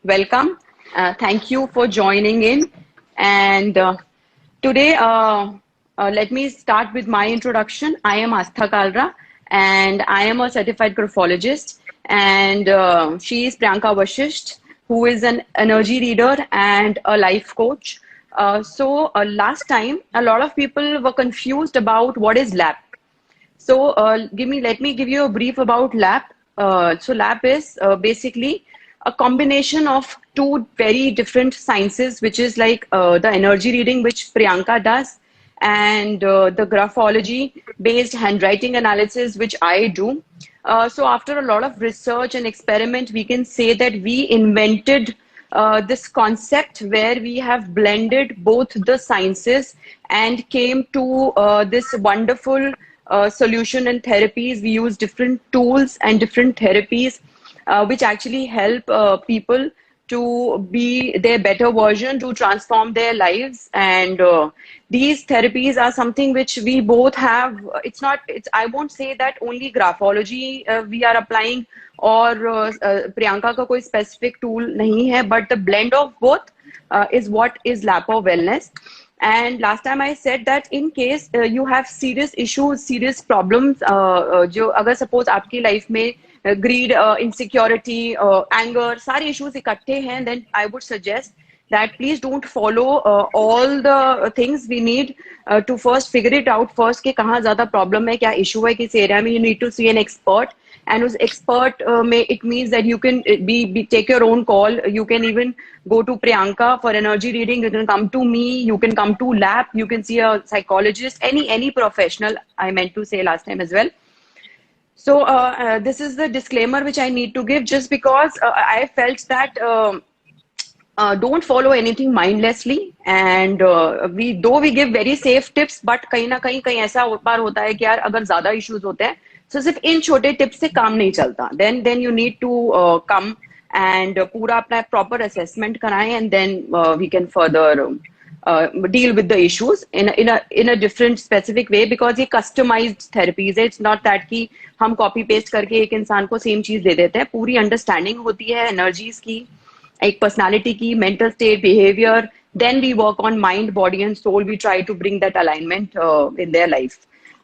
welcome. Thank you for joining in. And today, let me start with my introduction. I am Astha Kalra, and I am a certified graphologist. And she is Priyanka Vashisht, who is an energy reader and a life coach. Last time, a lot of people were confused about what is LAP. So let me give you a brief about LAP. LAP is basically a combination of two very different sciences, which is like the energy reading, which Priyanka does, and the graphology based handwriting analysis, which I do. So after a lot of research and experiment, we can say that we invented this concept where we have blended both the sciences and came to this wonderful solution and therapies. We use different tools and different therapies which actually help people to be their better version, to transform their lives. And these therapies are something which we both have. I won't say that only graphology we are applying or Priyanka ka koi specific tool nahi hai, but the blend of both is what is Lapo Wellness. And last time I said that in case you have serious issues, serious problems, जो अगर suppose आपकी life में greed, insecurity, anger, सारे issues इकट्ठे हैं, then I would suggest that please don't follow all the things. We need to first figure it out first कि कहाँ ज़्यादा problem है, क्या issue है किस area में. You need to see an expert. And उस expert में it means that you can take your own call. You can even go to Priyanka for energy reading. You can come to me. You can come to lab. You can see a psychologist. Any professional. I meant to say last time as well. So this is the disclaimer which I need to give, just because I felt that don't follow anything mindlessly. And we give very safe tips, but कहीं ना कहीं ऐसा बार होता है कि यार अगर ज़्यादा issues होते हैं, so सिर्फ इन छोटे टिप्स से काम नहीं चलता. Then you need to come and पूरा अपना proper assessment कराएं, and then we can further deal with the issues in a different specific way, because ये customized therapies है. It's not that कि हम copy paste करके एक इंसान को same चीज दे देते हैं. पूरी understanding होती है energies की, एक personality की, mental state, behavior. Then we work on mind, body and soul. We try to bring that alignment in their life.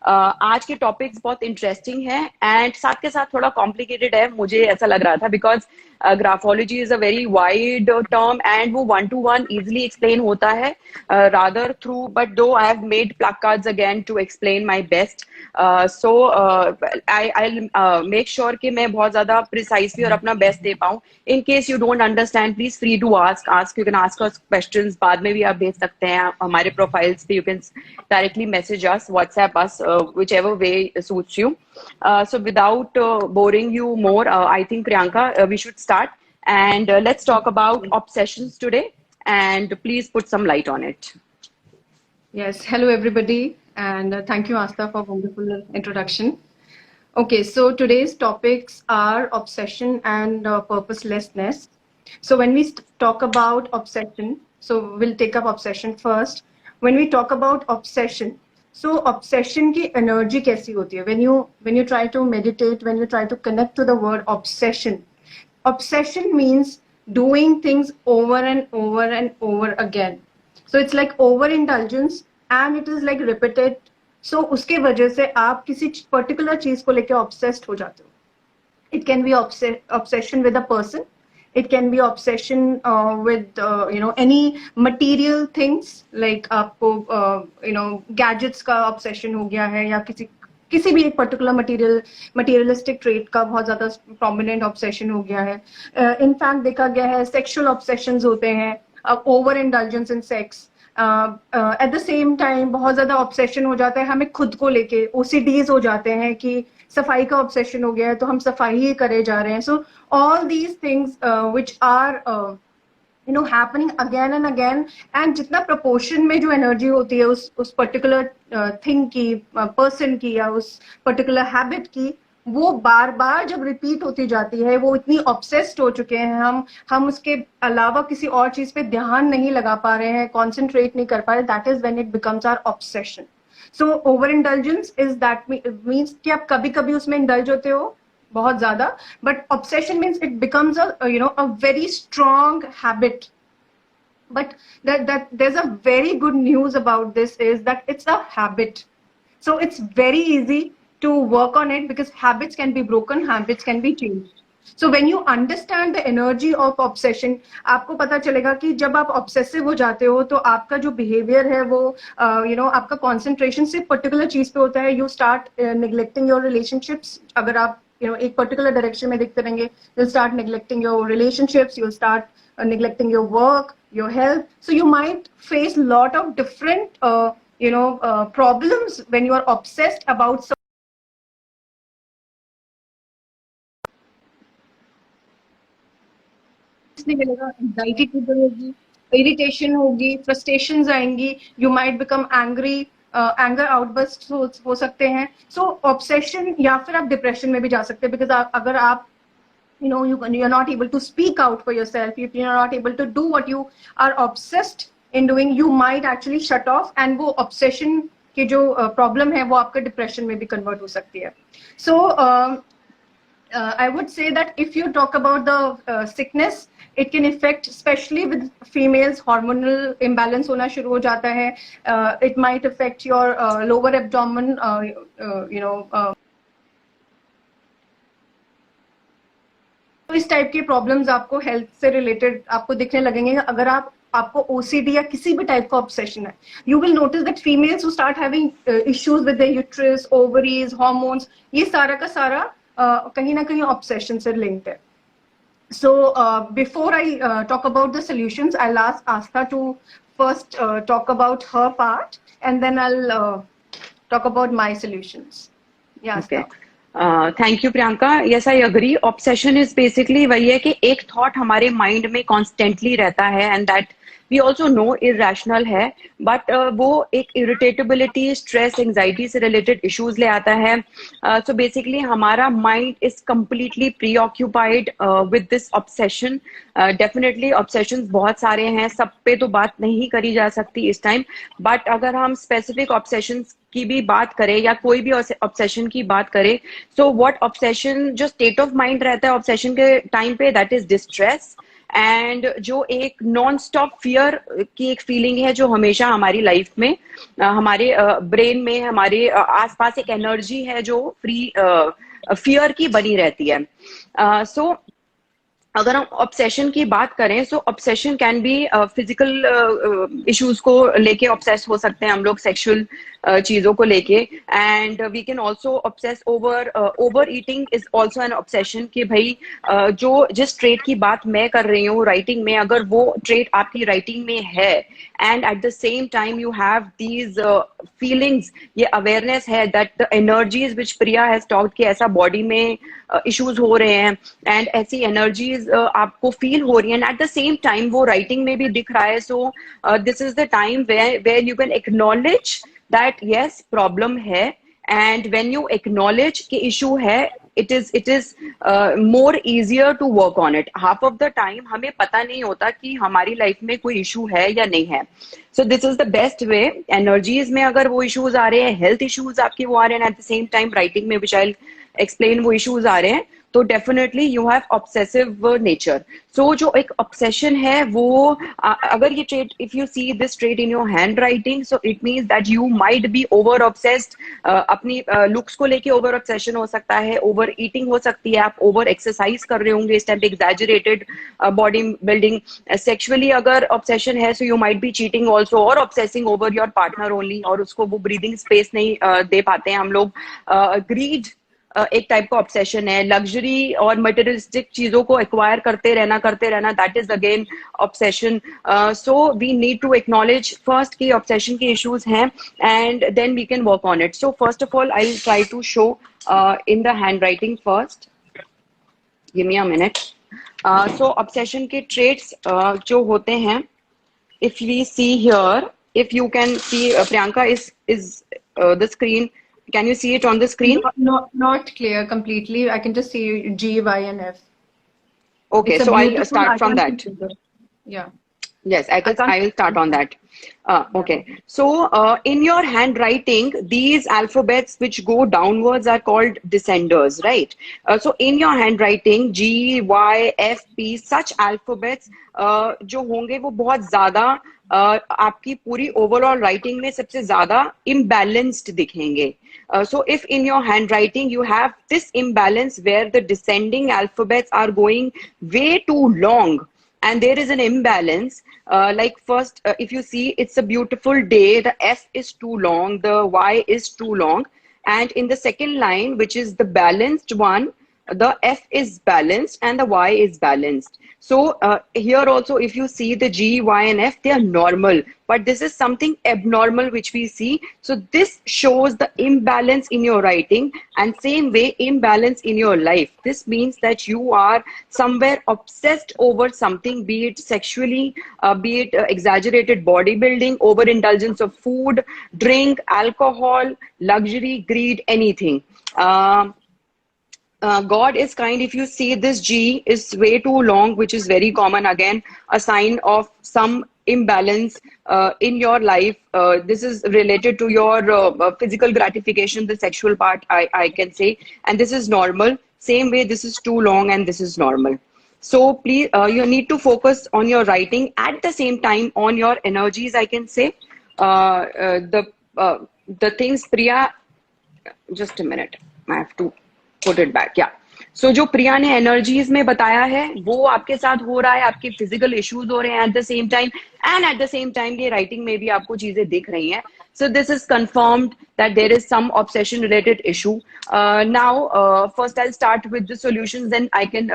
आज के टॉपिक्स बहुत इंटरेस्टिंग है एंड साथ के साथ थोड़ा कॉम्प्लिकेटेड है, मुझे ऐसा लग रहा था, because graphology is a very wide term and वो 1-to-1 इजिली एक्सप्लेन होता है rather through, but though I have made placards again to explain my best. So I make sure कि मैं बहुत ज्यादा प्रिसाइसली और अपना बेस्ट दे पाऊँ. In case you don't understand, please free to ask. You can ask us questions, बाद में भी आप भेज सकते हैं हमारे प्रोफाइल्स पे. You can directly message us, WhatsApp us, whichever way suits you. So without boring you more, I think Priyanka, we should start, and let's talk about obsessions today, and please put some light on it. Yes, hello everybody, and thank you Astha for wonderful introduction. Okay, so today's topics are obsession and purposelessness. So when we talk about obsession, so we'll take up obsession first. When we talk about obsession, so obsession की energy कैसी होती है? When you try to meditate, when you try to connect to the word obsession means doing things over and over and over again. So it's like overindulgence and it is like repeated. So उसके वजह से आप किसी particular चीज को लेके obsessed हो जाते हो. It can be obsession with a person. It can be obsession with any material things, like आपको gadgets का obsession हो गया है, या किसी भी एक particular materialistic trait का बहुत ज़्यादा prominent obsession हो गया है. In fact देखा गया है sexual obsessions होते हैं, over indulgence in sex. At the same time बहुत ज़्यादा obsession हो जाता है हमें खुद को लेके, OCDs हो जाते हैं कि सफाई का obsession हो गया है तो हम सफाई ही करे जा रहे हैं. So all these things which are happening again and again, and जितना proportion में जो energy होती है उस particular thing की, person की, या उस particular habit की, वो बार बार जब repeat होती जाती है, वो इतनी obsessed हो चुके हैं हम उसके अलावा किसी और चीज पे ध्यान नहीं लगा पा रहे हैं, concentrate नहीं कर पा रहे. That is when it becomes our obsession. So overindulgence is that means कि आप कभी कभी उसमें indulge होते हो, बहुत ज़्यादा. But obsession means it becomes a very strong habit. But that there's a very good news about this is that it's a habit. So it's very easy to work on it because habits can be broken, habits can be changed. So when you understand the energy of obsession, आपको पता चलेगा कि जब आप obsessive हो जाते हो तो आपका जो behavior है वो आपका concentration सिर्फ particular चीज पे होता है. You start neglecting your relationships. अगर आप एक particular direction में देखते रहेंगे, you'll start neglecting your relationships, you'll start neglecting your work, your health. So you might face a lot of different problems when you are obsessed about नहीं मिलेगा. Anxiety trigger होगी, irritation होगी, frustrations आएंगी, you might become angry, anger outburst हो सकते हैं. सो obsession या फिर आप डिप्रेशन में भी जा सकते हैं बिकॉज अगर आप you're not able to speak out for yourself, if you're not able to do what you are obsessed in doing, you might actually shut off, and वो obsession की जो problem है वो आपका depression में भी convert हो सकती है. So I would say that if you talk about the sickness, it can affect, especially with females, hormonal imbalance होना शुरू हो जाता है. It might affect your lower abdomen, तो इस टाइप के प्रॉब्लम्स आपको हेल्थ से रिलेटेड आपको दिखने लगेंगे अगर आपको ओसीडी या किसी भी टाइप का ऑब्सेशन है. You will notice that females who start having issues with the uterus, ovaries, hormones, ये सारा का सारा कहीं ना कहीं ऑब्सेशन से लिंक्ड है. So before I talk about the solutions, I'll ask Astha to first talk about her part, and then I'll talk about my solutions. Yeah, Astha. Okay. Thank you Priyanka. Yes, I agree. Obsession is basically वही है कि एक thought हमारे mind में constantly रहता है and that we also know irrational है, but वो एक इरिटेटेबिलिटी, स्ट्रेस, एंजाइटी से रिलेटेड इश्यूज ले आता है. सो बेसिकली हमारा mind is completely preoccupied with this obsession. Definitely obsessions बहुत सारे हैं, सब पे तो बात नहीं करी जा सकती इस टाइम, बट अगर हम स्पेसिफिक ऑब्सेशंस की भी बात करें या कोई भी ऑब्सेशन की बात करें, सो व्हाट ऑब्सेशन, जो स्टेट ऑफ माइंड रहता है ऑब्सेशन के टाइम पे, दैट इज डिस्ट्रेस. एंड जो एक नॉन स्टॉप फियर की एक फीलिंग है जो हमेशा हमारी लाइफ में, हमारे ब्रेन में, हमारे आसपास एक एनर्जी है जो फ्री फियर की बनी रहती है. सो अगर हम ऑब्सेशन की बात करें, so obsession can be physical issues को लेके ऑब्सेस हो सकते हैं हम लोग, सेक्सुअल चीजों को लेके. And we can also obsess over eating is also an obsession कि भाई जो जिस ट्रेट की बात मैं कर रही हूँ राइटिंग में, अगर वो ट्रेट आपकी राइटिंग में है and at the same time you have these feelings, ये अवेयरनेस है that the energies which Priya has talked कि ऐसा बॉडी में इश्यूज हो रहे हैं एंड ऐसी एनर्जीज आपको फील हो रही है, and at the same time वो राइटिंग में भी दिख रहा है. So this is the time where you can acknowledge that yes problem है, एंड व्हेन यू एक्नॉलेज कि इशू है, it is more easier to work on it. Half of the time हमें पता नहीं होता कि हमारी लाइफ में कोई इशू है या नहीं है. So this is the best way. Energies में अगर वो इश्यूज आ रहे हैं, हेल्थ इश्यूज आपके वो आ रहे हैं, at the same time writing में which I'll explain वो इश्यूज आ रहे हैं, तो definitely you have obsessive nature. So जो एक ऑब्सेशन है वो अगर ये trait, if you see this trait in your hand writing, so it means that you might be over obsessed. अपनी लुक्स को लेके ओवर ऑब्सेशन हो सकता है, ओवर ईटिंग हो सकती है, आप ओवर एक्सरसाइज कर रहे होंगे इस टाइम पे, एग्जैजरेटेड बॉडी बिल्डिंग. सेक्सुअली अगर ऑब्सेशन है, so you might be cheating also और obsessing over your partner only, और उसको वो ब्रीदिंग स्पेस नहीं दे पाते हैं हम लोग. ग्रीड एक टाइप का ऑब्सेशन है. लग्जरी और मटेरियलिस्टिक चीजों को एक्वायर करते रहना, that is again obsession. So we need to acknowledge first कि ऑब्सेशन के इश्यूज हैं and then we can work on it. So first of all I will try to show in the handwriting first. Give me a minute. So obsession के traits जो होते हैं, if we see here, if you can see, Priyanka, is the screen, can you see it on the screen? Not clear completely. I can just see G, Y, and F. Okay, so I'll start from that. Yeah. Yes, I I can. can't. I will start on that. Yeah. Okay. So, in your handwriting, these alphabets which go downwards are called descenders, right? So, in your handwriting, G, Y, F, P, such alphabets जो होंगे वो बहुत ज़्यादा आपकी पूरी overall writing में सबसे ज़्यादा imbalanced दिखेंगे. So, if in your handwriting you have this imbalance where the descending alphabets are going way too long, and there is an imbalance, like first, if you see, it's a beautiful day, the F is too long, the Y is too long, and in the second line, which is the balanced one, the F is balanced and the Y is balanced. So here also, if you see the G, Y, and F, they are normal, but this is something abnormal which we see. So this shows the imbalance in your writing, and same way imbalance in your life. This means that you are somewhere obsessed over something, be it sexually, be it exaggerated bodybuilding, overindulgence of food, drink, alcohol, luxury, greed, anything. God is kind. If you see this G is way too long, which is very common, again, a sign of some imbalance in your life. This is related to your physical gratification, the sexual part, I can say. And this is normal. Same way, this is too long and this is normal. So please, you need to focus on your writing at the same time on your energies, I can say. The things, Priya, just a minute. I have to put it back. Yeah. So जो प्रिया ने energies में बताया है वो आपके साथ हो रहा है, आपके फिजिकल इश्यूज हो रहे हैं at the same time, and at the same time ये राइटिंग में भी आपको चीजें दिख रही हैं. So this is confirmed that there is some obsession related issue. Now, first I'll start with the solutions, then I can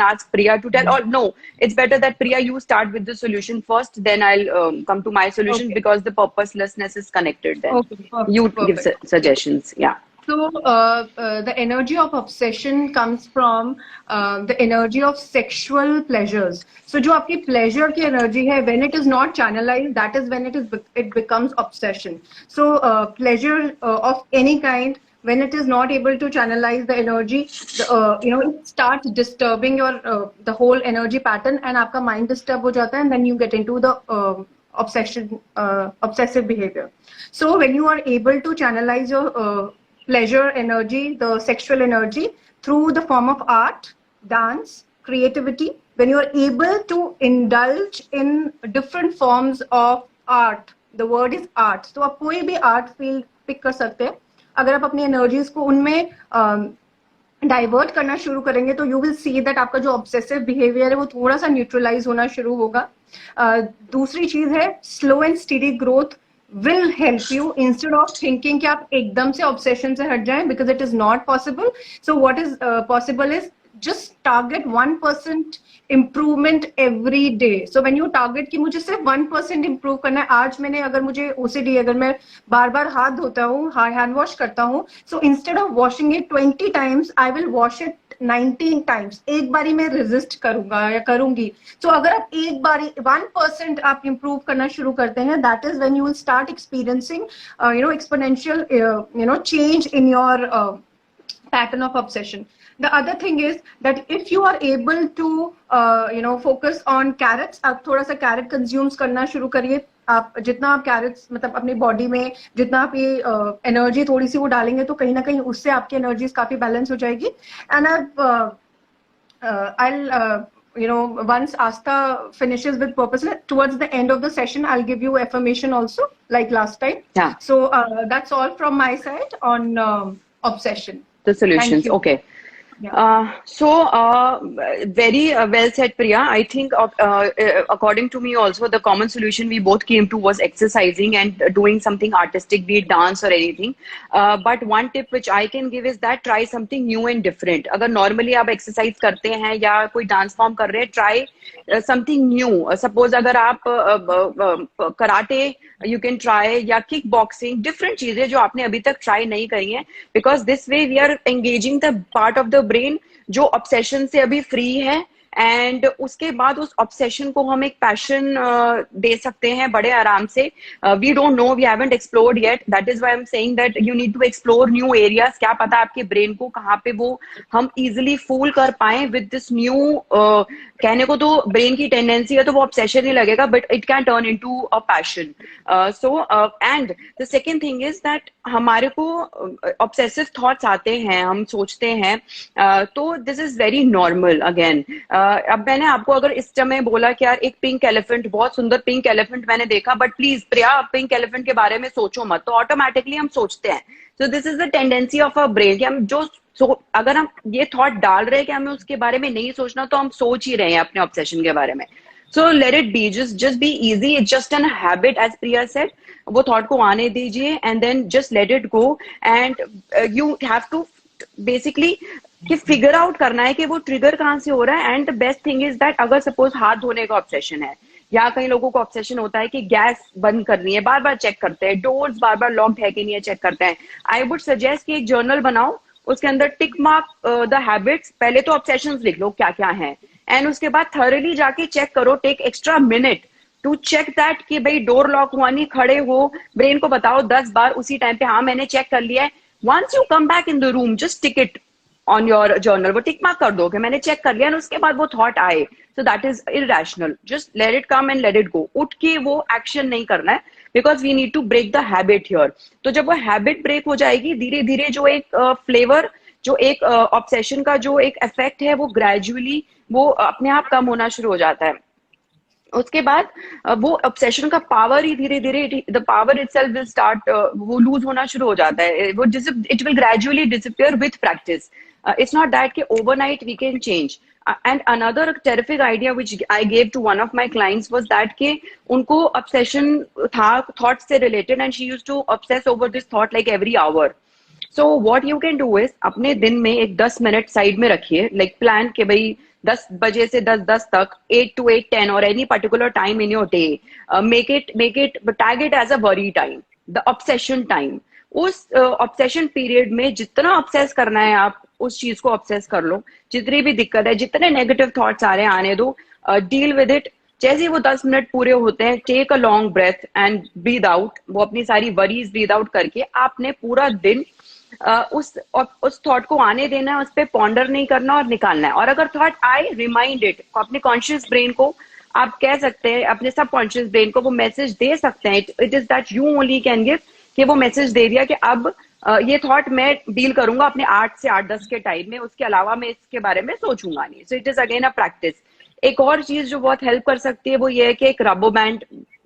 ask Priya to tell. Or no, it's better that Priya you start with the solution first, then I'll come to my solution, Okay. because the purposelessness is connected. Then Okay. Perfect. you give Perfect. suggestions. Yeah. So the energy of obsession comes from the energy of sexual pleasures. So जो आपकी pleasure की energy है, when it is not channelized, that is when it becomes obsession. So pleasure of any kind, when it is not able to channelize the energy, it starts disturbing your the whole energy pattern, and आपका mind disturb हो जाता है, and then you get into the obsessive behavior. So when you are able to channelize your pleasure energy, the sexual energy, through the form of art, dance, creativity, when you are able to indulge in different forms of art, the word is art. So आप कोई भी art field pick कर सकते हैं. अगर आप अपनी energies को उनमें डाइवर्ट करना शुरू करेंगे तो यू विल सी दैट आपका जो ऑब्सेसिव बिहेवियर है वो थोड़ा सा न्यूट्रलाइज होना शुरू होगा. दूसरी चीज है slow and steady growth will help you instead of thinking कि आप एकदम से obsession से हट जाएं, because it is not possible. So what is possible is just target 1% improvement every day. So when you target कि मुझे सिर्फ 1% improve करना है, आज मैंने अगर मुझे OCD, अगर मैं बार बार हाथ धोता हूँ, हैंड वॉश करता हूँ, so instead of washing it 20 times, I will wash it 19 times. एक बारी में resist करूंगा या करूंगी. So अगर आप एक बारी 1% आप improve करना शुरू करते हैं, that is when you will start experiencing exponential change in your pattern of obsession. The other thing is that if you are able to focus on carrots, आप थोड़ा सा carrot consumes करना शुरू करिए. आप जितना आप carrots मतलब अपनी body में जितना आप ये energy थोड़ी सी वो डालेंगे तो कहीं ना कहीं उससे आपकी energies काफी balance हो जाएगी. And I'll once Astha finishes with purpose, towards the end of the session, I'll give you affirmation also, like last time. Yeah. So that's all from my side on obsession. The solutions. Okay. Yeah. Very well said, Priya. I think according to me also, the common solution we both came to was exercising and doing something artistic, be it dance or anything. But one tip which I can give is that try something new and different. अगर normally आप exercise करते हैं या कोई dance form कर रहे हैं, try something new. Suppose अगर आप karate you can try, या kickboxing, different चीजें जो आपने अभी तक try नहीं करी हैं, because this way we are engaging the part of the brain जो obsession से अभी free है, एंड उसके बाद उस ऑब्सेशन को हम एक पैशन दे सकते हैं बड़े आराम से. We don't know, we haven't explored yet, that is why I am saying that you need to explore new areas. क्या पता आपके ब्रेन को कहाँ पे वो हम इजिली फूल कर पाए विद दिस न्यू. कहने को तो ब्रेन की टेंडेंसी है तो वो ऑब्सेशन ही लगेगा, but it can turn into a passion. So and the second thing is that हमारे को ऑब्सेसिव थॉट्स आते हैं, हम सोचते हैं, तो this is very normal. Again अब मैंने आपको अगर इस समय बोला कि यार एक पिंक एलिफेंट, बहुत सुंदर पिंक एलिफेंट मैंने देखा, but please Priya pink elephant के बारे में सोचो मत, तो ऑटोमेटिकली हम सोचते हैं. सो this is the tendency of a brain कि हम जो अगर हम ये थॉट डाल रहे हैं कि हमें उसके बारे में नहीं सोचना, तो हम सोच ही रहे हैं अपने ऑब्सेशन के बारे में. So let it be, just be easy. It's just an habit, as Priya said. वो thought को आने दीजिए and then just let it go. And you have to basically कि figure out करना है कि वो trigger कहाँ से हो रहा है. And the best thing is that अगर suppose हाथ धोने का obsession है, या कई लोगों को ऑब्सेशन होता है कि गैस बंद करनी है, बार बार चेक करते हैं, डोर्स बार बार लॉक्ड है कि नहीं है चेक करते हैं. आई वुड सजेस्ट कि एक जर्नल बनाओ, उसके अंदर टिक मार्क द हैबिट्स. पहले तो ऑब्सेशंस लिख लो क्या क्या है, एंड उसके बाद थॉरली जाके चेक करो. Take extra minute to check that कि भाई डोर लॉक हुआ नहीं, खड़े हो, ब्रेन को बताओ 10 बार उसी टाइम पे हाँ मैंने चेक कर लिया है. Once you come back in the room, just tick it on your journal, वो टिक मार्क कर दो कि मैंने चेक कर लिया, और उसके बाद वो थॉट आए, so that is irrational. Just let it come and let it go. उठ के वो एक्शन नहीं करना है, because we need to break the habit here. तो जब वो हैबिट ब्रेक हो जाएगी, धीरे धीरे जो एक फ्लेवर, जो एक ऑब्सेशन का जो एक इफेक्ट है, वो ग्रेजुअली वो अपने आप कम होना शुरू हो जाता है. उसके बाद वो ऑब्सेशन का पावर ही धीरे धीरे, the power itself will start, वो लूज होना शुरू हो जाता है. वो it will gradually disappear with practice. It's not that कि overnight we can change. And another terrific idea which I gave to one of my clients was that कि उनको obsession था thoughts से related, and she used to obsess over this thought like every hour. So what you can do is अपने दिन में एक 10 minute side में रखिए, like plan के भाई 10 बजे से 10 तक, 8 to 8, 10 or any particular time in your day, tag it as a worry time, the obsession time. उस ऑब्सेशन पीरियड में जितना ऑब्सेस करना है आप उस चीज को ऑब्सेस कर लो. जितनी भी दिक्कत है, जितने नेगेटिव थॉट्स आ रहे हैं आने दो, डील विद इट. जैसे ही वो 10 मिनट पूरे होते हैं, take a long breath and breathe out. वो अपनी सारी वरीज ब्रीद आउट करके आपने पूरा दिन उस थॉट को आने देना है, उस पर पॉन्डर नहीं करना और निकालना है. और अगर थॉट आए, रिमाइंड इट. अपने कॉन्शियस ब्रेन को आप कह सकते हैं, अपने सब कॉन्शियस ब्रेन को वो मैसेज दे सकते हैं. It is that you only can give, कि वो मैसेज दे दिया कि अब ये थॉट मैं डील करूंगा अपने 8 से 8-10 के टाइम में, उसके अलावा मैं इसके बारे में सोचूंगा नहीं. So it is again a practice. एक और चीज जो बहुत हेल्प कर सकती है वो ये है कि एक rubber band,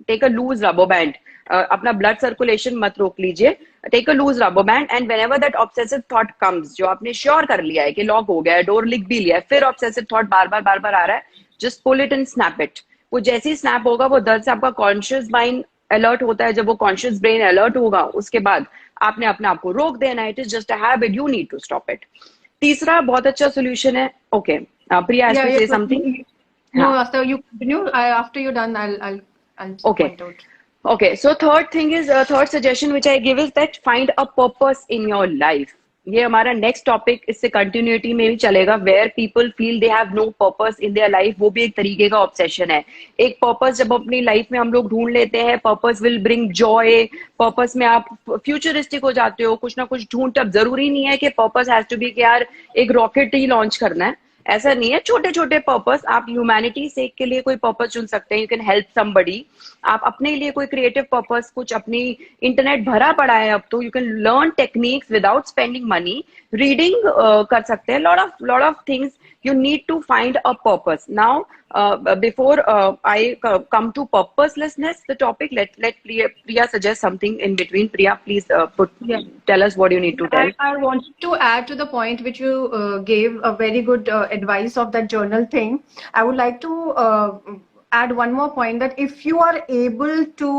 take a loose rubber band. अपना ब्लड सर्कुलेशन मत रोक लीजिए. Take a loose rubber band, and whenever that obsessive thought comes, जो आपने श्योर कर लिया है कि लॉक हो गया है, डोर लिख भी लिया है, फिर ऑब्सेसिव थॉट बार बार आ रहा है, just pull it and snap it. वो जैसे ही स्नैप होगा, वो दर्द से आपका कॉन्शियस माइंड अलर्ट होता है. जब वो कॉन्शियस ब्रेन अलर्ट होगा, उसके बाद आपने अपने आप को रोक देना है. It is just a habit, you need to stop it. तीसरा बहुत अच्छा सोल्यूशन है. Okay, Priya has to say something. No, after you continue, after you're done, I'll Okay. point out. Okay, so third thing is, third suggestion which I give is that find a purpose in your life. ये हमारा next topic इससे continuity में भी चलेगा. Where people feel they have no purpose in their life, वो भी एक तरीके का ऑब्सेशन है. एक पर्पस जब अपनी लाइफ में हम लोग ढूंढ लेते हैं, purpose will bring Joy. Purpose में आप फ्यूचरिस्टिक हो जाते हो, कुछ ना कुछ ढूंढते. अब जरूरी नहीं है कि पर्पस हैज टू बी कि यार एक रॉकेट ही लॉन्च करना है, ऐसा नहीं है. छोटे छोटे पर्पस, आप ह्यूमैनिटी सेक के लिए कोई पर्पस चुन सकते हैं. You can help somebody. आप अपने लिए कोई क्रिएटिव पर्पस, कुछ अपनी, इंटरनेट भरा पड़ा है अब तो, you can learn techniques without spending money. Reading कर सकते हैं. Lot of things. You need to find a purpose. Now, before I come to purposelessness, the topic, let Priya suggest something in between. Priya, please tell us what you need to tell. I want to add to the point which you gave a very good advice of that journal thing. I would like to add one more point, that if you are able to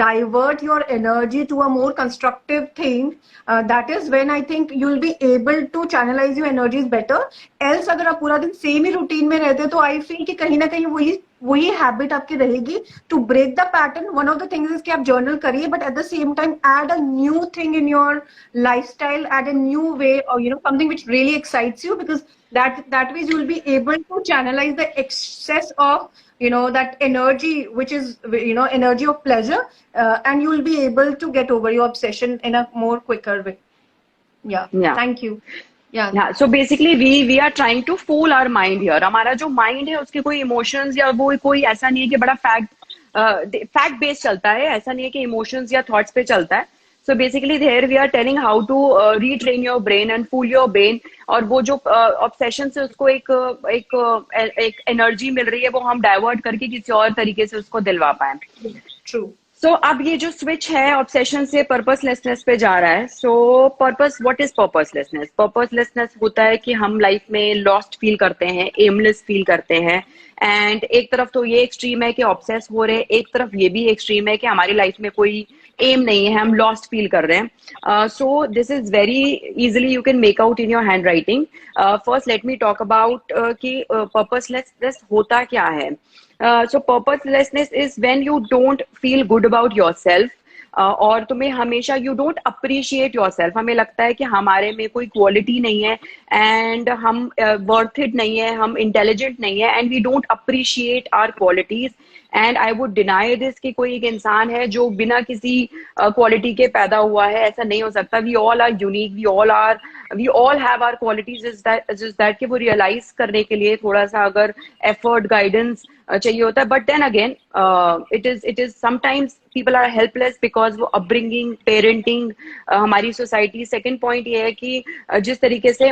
divert your energy to a more constructive thing, that is when I think you'll be able to channelize your energies better. Else अगर आप पूरा दिन same ही routine में रहते तो I feel कि कहीं ना कहीं वही हैबिट आपकी रहेगी. To break the pattern, one of the things is कि आप जर्नल करिए, but at the same time add a new thing in your lifestyle, add a new way, और something which really excites you, because That way you will be able to channelize the excess of that energy, which is energy of pleasure, and you will be able to get over your obsession in a more quicker way. Yeah. Yeah. Thank you. Yeah. Yeah, so basically we are trying to fool our mind here. हमारा जो mind है उसके कोई emotions या वो कोई ऐसा नहीं है कि बड़ा फैक्ट बेस्ड चलता है, ऐसा नहीं है कि इमोशंस या थॉट्स पे चलता है. So basically there we are telling how to retrain your brain and fool your brain. और वो जो ऑब्सेशन से उसको एक एनर्जी मिल रही है वो हम डाइवर्ट करके किसी और तरीके से उसको दिलवा पाए. True. सो अब ये जो स्विच है ऑब्सेशन से पर्पसलेसनेस पे जा रहा है. So purpose, what is purposelessness? Purposelessness होता है कि हम लाइफ में लॉस्ट फील करते हैं, एमलेस फील करते हैं. एंड एक तरफ तो ये एक्सट्रीम है कि ऑब्सेस हो रहे हैं, एक तरफ ये भी एक्सट्रीम है कि हमारी लाइफ में कोई एम नहीं है, हम लॉस्ट फील कर रहे हैं. सो this is very easily you can make out in your hand writing. First let me talk about कि पर्पसलेसनेस होता क्या है. So purposelessness is when you don't feel good about yourself. और तुम्हें हमेशा you don't appreciate yourself. हमें लगता है कि हमारे में कोई क्वालिटी नहीं है एंड हम वर्थ इट नहीं है, हम इंटेलिजेंट नहीं है and we don't appreciate our qualities. And I would deny this कि कोई एक इंसान है जो बिना किसी क्वालिटी के पैदा हुआ है, ऐसा नहीं हो सकता. We all are unique, we all have our qualities. Is that कि वो रियलाइज करने के लिए थोड़ा सा अगर एफर्ट, गाइडेंस चाहिए होता है. But then again it is sometimes people are helpless because वो अपब्रिंगिंग, पेरेंटिंग, हमारी सोसाइटी. सेकेंड पॉइंट ये है कि जिस तरीके से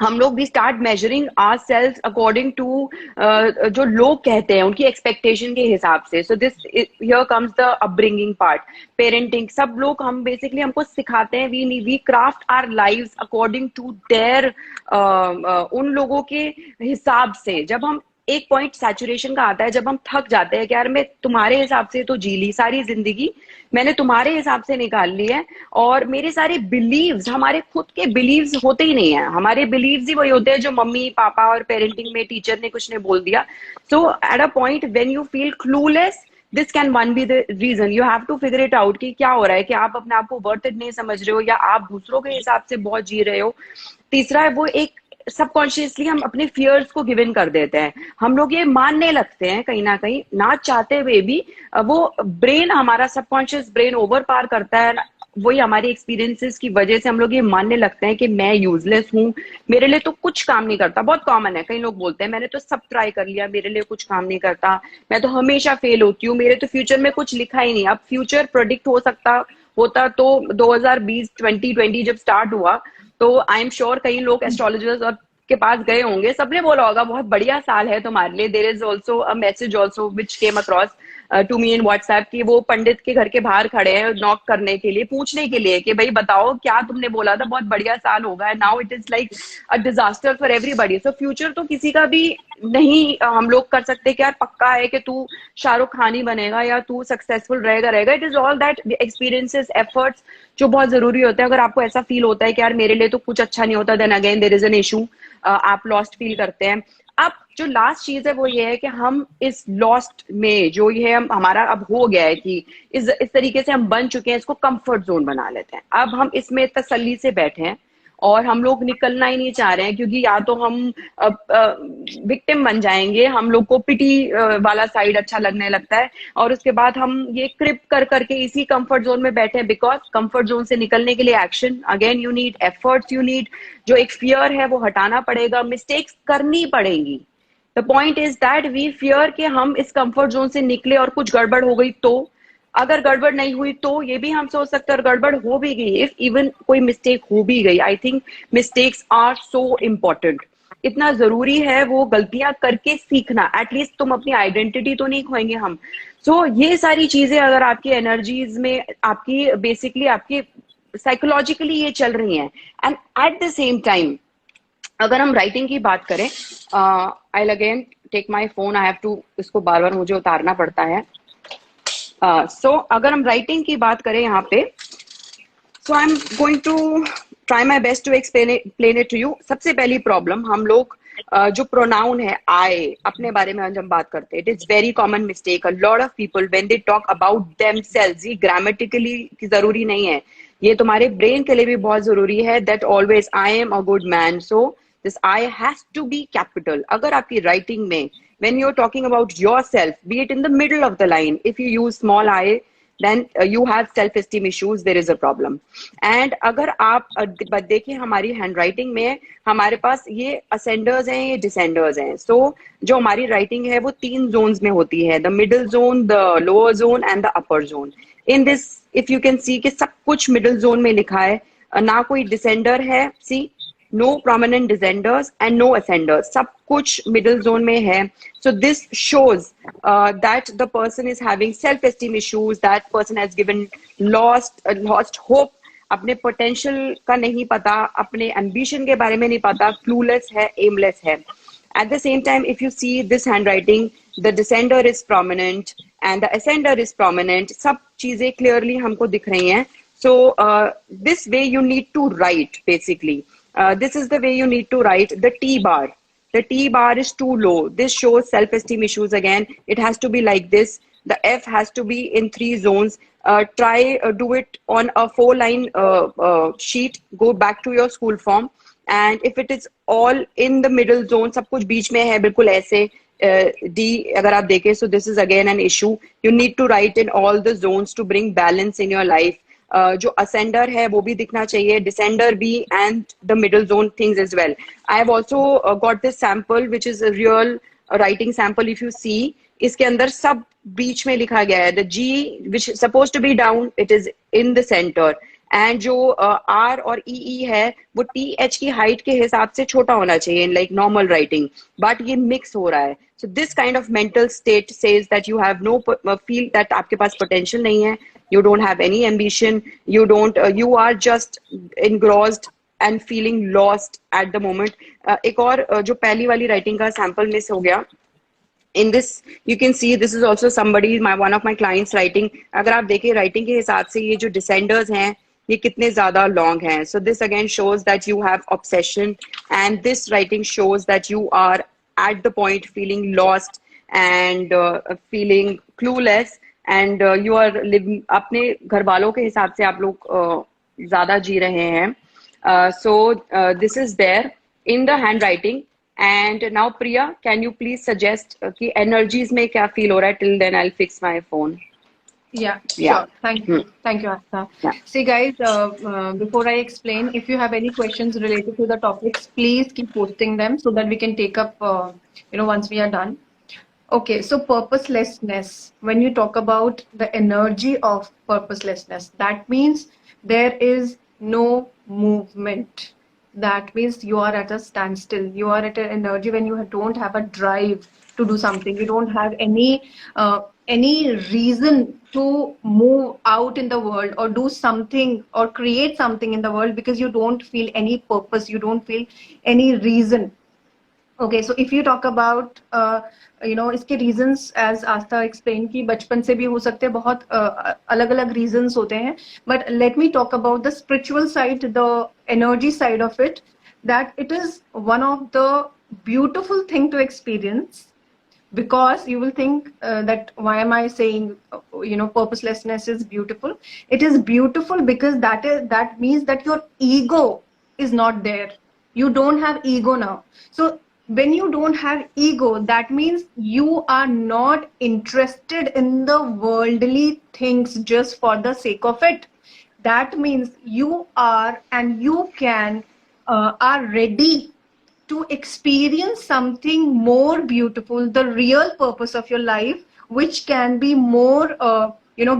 हम लोग we start measuring our self according to जो लोग कहते हैं उनकी एक्सपेक्टेशन के हिसाब से. So this here comes the upbringing part, parenting. सब लोग हम बेसिकली हमको सिखाते हैं, we craft our lives according to their, उन लोगों के हिसाब से. जब हम एक पॉइंट सैचुरेशन का आता है, जब हम थक जाते हैं कि यार मैं तुम्हारे हिसाब से तो जी ली सारी जिंदगी, मैंने तुम्हारे हिसाब से निकाल ली है और मेरे सारे बिलीव्स, हमारे खुद के बिलीव्स होते ही नहीं है. हमारे बिलीव्स ही वही होते हैं जो मम्मी पापा और पेरेंटिंग में टीचर ने कुछ ने बोल दिया. So at a point when you feel clueless, this can one be the reason. You have to figure it out कि क्या हो रहा है, कि आप अपने आप को वर्थ इट नहीं समझ रहे हो या आप दूसरों के हिसाब से बहुत जी रहे हो. तीसरा है वो एक सबकॉन्शियसली हम अपने फियर्स को गिव इन कर देते हैं. हम लोग ये मानने लगते हैं कहीं ना कहीं, ना चाहते हुए भी. वो ब्रेन, हमारा सबकॉन्शियस ब्रेन ओवर पार करता है. वही हमारी एक्सपीरियंसेस की वजह से हम लोग ये मानने लगते हैं कि मैं यूजलेस हूँ, मेरे लिए तो कुछ काम नहीं करता. बहुत कॉमन है, कई लोग बोलते हैं मैंने तो सब ट्राई कर लिया, मेरे लिए कुछ काम नहीं करता, मैं तो हमेशा फेल होती हूँ, मेरे तो फ्यूचर में कुछ लिखा ही नहीं. अब फ्यूचर प्रोडिक्ट होता तो 2020 2020 जब स्टार्ट हुआ तो आई एम श्योर कई लोग एस्ट्रोलॉजर्स और के पास गए होंगे, सबने बोला होगा बहुत बढ़िया साल है तुम्हारे लिए. There is also a message also which came across to me in WhatsApp कि वो पंडित के घर के बाहर खड़े हैं नॉक करने के लिए, पूछने के लिए कि भाई बताओ क्या तुमने बोला था, बहुत बढ़िया साल होगा. Now it is like a disaster for everybody. So future तो किसी का भी नहीं हम लोग कर सकते कि यार पक्का है कि तू शाहरुख खान ही बनेगा या तू सक्सेसफुल रहेगा. It is all that experiences, efforts जो बहुत जरूरी होते हैं. अगर आपको ऐसा फील होता है कि यार मेरे लिए तो कुछ अच्छा नहीं होता, then again there is an issue, आप लॉस्ट फील करते हैं. अब जो लास्ट चीज है वो ये है कि हम इस लॉस्ट में जो ये हमारा अब हो गया है कि इस तरीके से हम बन चुके हैं, इसको कंफर्ट जोन बना लेते हैं. अब हम इसमें तसल्ली से बैठे हैं और हम लोग निकलना ही नहीं चाह रहे हैं, क्योंकि या तो हम विक्टिम बन जाएंगे, हम लोग को पिटी वाला साइड अच्छा लगने लगता है, और उसके बाद हम ये क्रिप कर करके इसी कंफर्ट जोन में बैठे हैं. बिकॉज कंफर्ट जोन से निकलने के लिए action, again you need efforts, you need जो एक फियर है वो हटाना पड़ेगा, मिस्टेक्स करनी पड़ेंगी. The point is that we fear कि हम इस कंफर्ट जोन से निकले और कुछ गड़बड़ हो गई तो, अगर गड़बड़ नहीं हुई तो ये भी हम सोच सकते हैं, गड़बड़ हो भी गई, इफ इवन कोई मिस्टेक हो भी गई, I think mistakes are so important. इतना जरूरी है वो गलतियां करके सीखना. एटलीस्ट तुम अपनी आइडेंटिटी तो नहीं खोएंगे हम. सो ये सारी चीजें अगर आपकी एनर्जीज में, आपकी बेसिकली आपकी साइकोलॉजिकली ये चल रही हैं, and at the same time अगर हम राइटिंग की बात करें, I again take my phone, I have to, इसको बार बार मुझे उतारना पड़ता है. सो अगर हम राइटिंग की बात करें यहाँ पे, so I am going to try my best to explain it to you. सबसे पहली प्रॉब्लम, हम लोग जो प्रोनाउन है आई, अपने बारे में जब हम बात करते हैं, it is very common mistake. A lot of people when they talk about themselves, ये ग्रामेटिकली जरूरी नहीं है, ये तुम्हारे ब्रेन के लिए भी बहुत जरूरी है. That always I am a good man. So This I has to be capital. अगर आपकी writing में, when you're talking about yourself, be it in the middle of the line, if you use small I, then you have self-esteem issues, there is a problem. And अगर आप देखिए हमारी handwriting में हमारे पास ये ascenders हैं, ये descenders हैं. So जो हमारी writing है वो 3 zones में होती है, the middle zone, the lower zone and the upper zone. In this, if you can see कि सब कुछ middle zone में लिखा है, ना कोई descender है, see, no prominent descenders and no ascenders, सब कुछ middle zone में है. So this shows that the person is having self-esteem issues, that person has lost hope, अपने potential का नहीं पता, अपने ambition के बारे में नहीं पता, clueless है, aimless है. At the same time, if you see this handwriting, the descender is prominent and the ascender is prominent. सब चीजें clearly हमको दिख रही हैं. So this way you need to write basically. This is the way you need to write. The T bar. The T bar is too low. This shows self-esteem issues again. It has to be like this. The F has to be in 3 zones. Try do it on a 4-line sheet. Go back to your school form. And if it is all in the middle zone, सब कुछ बीच में है बिल्कुल ऐसे D अगर आप देखें, so this is again an issue. You need to write in all the zones to bring balance in your life. जो ascender है वो भी दिखना चाहिए, descender भी, and the middle zone things as well. I have also got this sample which is a real writing sample. If you see, इसके अंदर सब बीच में लिखा गया है. The G which is supposed to be down, it is in the center. And जो R और EE है वो TH की height के हिसाब से छोटा होना चाहिए in like normal writing, but ये mix हो रहा है. So this kind of mental state says that you have no feel that आपके पास potential नहीं है, you don't have any ambition, you are just engrossed and feeling lost at the moment. एक और जो पहली वाली writing का sample miss हो गया. In this, you can see this is also somebody, one of my clients writing. अगर आप देखें writing के हिसाब से ये जो descenders हैं ये कितने ज़्यादा long हैं. So this again shows that you have obsession, and this writing shows that you are at the point feeling lost and feeling clueless, and you are living अपने घर वालों के हिसाब से आप लोग ज़्यादा जी रहे हैं. So this is there in the handwriting. And now Priya, can you please suggest कि energies में क्या feel हो रहा है? Till then I'll fix my phone. Yeah, sure. Thank you. Thank you, Asta. Yeah. See, guys, before I explain, if you have any questions related to the topics, please keep posting them so that we can take up, once we are done. Okay, so purposelessness. When you talk about the energy of purposelessness, that means there is no movement. That means you are at a standstill. You are at an energy when you don't have a drive to do something. You don't have any reason to move out in the world or do something or create something in the world because you don't feel any purpose. You don't feel any reason. Okay, so if you talk about इसके reasons, as Asta explained कि बचपन से भी हो सकते हैं, बहुत अलग-अलग reasons होते हैं. But let me talk about the spiritual side, the energy side of it, that it is one of the beautiful thing to experience. Because you will think that why am I saying purposelessness is beautiful? It is beautiful because that means that your ego is not there. You don't have ego now. So when you don't have ego, that means you are not interested in the worldly things just for the sake of it. That means you are and you can are ready to experience something more beautiful, the real purpose of your life, which can be more,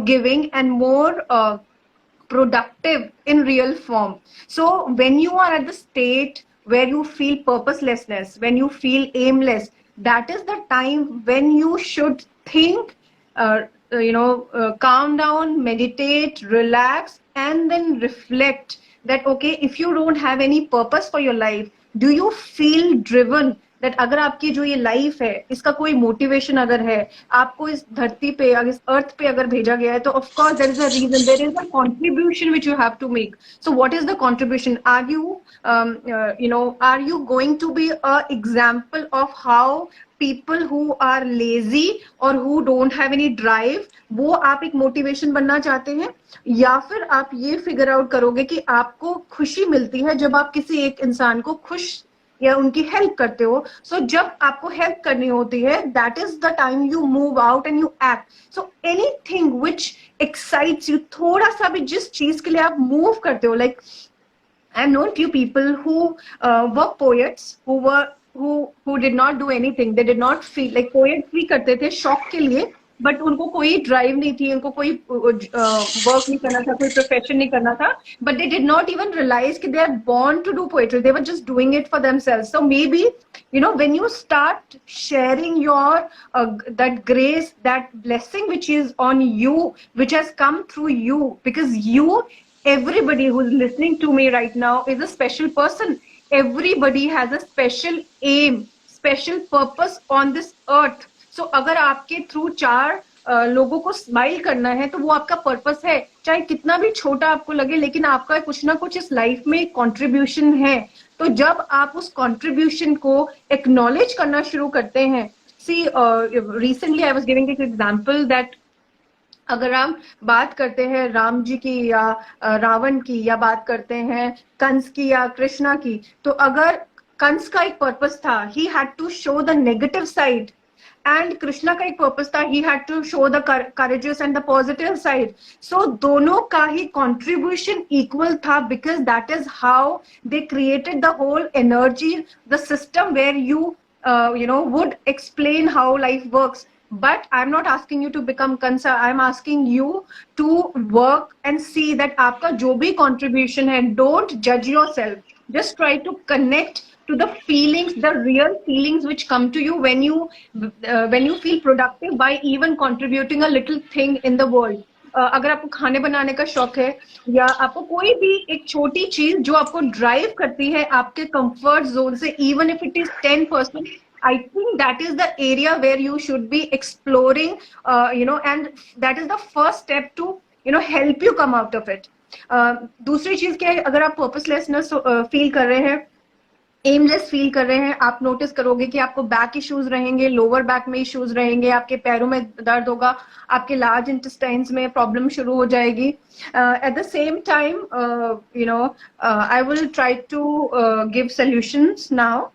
giving and more productive in real form. So when you are at the state where you feel purposelessness, when you feel aimless, that is the time when you should think, calm down, meditate, relax, and then reflect that, okay, if you don't have any purpose for your life, do you feel driven that अगर आपकी जो ये life है इसका कोई motivation अगर है, आपको इस धरती पे इस अर्थ पे अगर भेजा गया है, तो of course there is a reason, there is a contribution which you have to make. So what is the contribution? Are you going to be a example of how people who are lazy or who don't have any drive, वो आप एक motivation बनना चाहते हैं, या फिर आप ये फिगर आउट करोगे कि आपको खुशी मिलती है जब आप किसी एक इंसान को खुश या उनकी हेल्प करते हो. सो जब आपको हेल्प करनी होती है, that is the time you move out and you act. So anything which excites you, थोड़ा सा भी जिस चीज के लिए आप मूव करते हो, like I've known few people who were poets who did not do anything. They did not feel like poets भी करते थे शौक के लिए, बट उनको कोई ड्राइव नहीं थी, उनको कोई वर्क नहीं करना था, कोई प्रोफेशन नहीं करना था, but they did not even realise कि they are born to do poetry. They were just doing it for themselves. So maybe, you know, when you start sharing your that grace, that blessing which is on you, which has come through you, because you, everybody who's listening to me right now is a special person. Everybody has a special aim, special purpose on this earth. So अगर आपके through 4 लोगों को smile करना है तो वो आपका purpose है, चाहे कितना भी छोटा आपको लगे, लेकिन आपका कुछ ना कुछ इस लाइफ में कंट्रीब्यूशन है. तो जब आप उस कंट्रीब्यूशन को एक्नॉलेज करना शुरू करते हैं, सी रिसेंटली आई वाज गिविंग एक एग्जांपल दैट अगर हम बात करते हैं राम जी की या रावण की, या बात करते हैं कंस की या कृष्णा की, तो अगर कंस का एक पर्पस था, he had to show the negative side, and Krishna का एक पर्पस था, he had to show the courageous and the positive side. So दोनों का ही कंट्रीब्यूशन इक्वल था, because that is how they created the whole energy, the system where you would explain how life works. But I'm not asking you to become Kansa. I'm asking you to work and see that आपका जो भी contribution है, don't judge yourself. Just try to connect to the feelings, the real feelings which come to you when you feel productive by even contributing a little thing in the world. अगर आपको खाने बनाने का शौक है, या आपको कोई भी एक छोटी चीज जो आपको ड्राइव करती है आपके कंफर्ट जोन से, even if it is 10%, I think that is the area where you should be exploring, and that is the first step to, help you come out of it. दूसरी चीज क्या है, अगर आप पर्पसलेसनेस फील कर रहे हैं, एमलेस फील कर रहे हैं, आप नोटिस करोगे कि आपको बैक इश्यूज रहेंगे, लोअर बैक में इश्यूज रहेंगे, आपके पैरों में दर्द होगा, आपके लार्ज इंटेस्टाइन्स में प्रॉब्लम शुरू हो जाएगी. At the same time, I will try to give solutions now.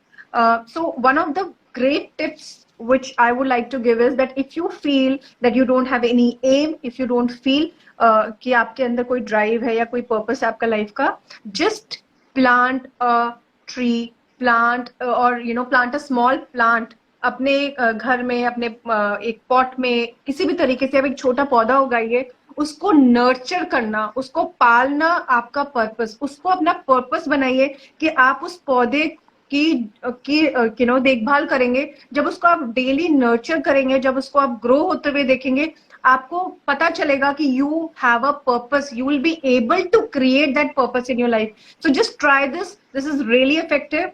So one of the great tips which I would like to give is that if you feel that you don't have any aim, if you don't feel कि आपके अंदर कोई drive है या कोई purpose है आपका life का, just plant a tree, plant a small plant. अपने घर में, अपने एक pot में, किसी भी तरीके से आप एक छोटा पौधा उगाइए, उसको नर्चर करना, उसको पालना आपका पर्पस, उसको अपना पर्पस बनाइए कि आप उस पौधे की देखभाल करेंगे. जब उसको आप डेली नर्चर करेंगे, जब उसको आप ग्रो होते हुए देखेंगे, आपको पता चलेगा कि you have a purpose, you will be able to create that purpose in your life. So just try this is really effective.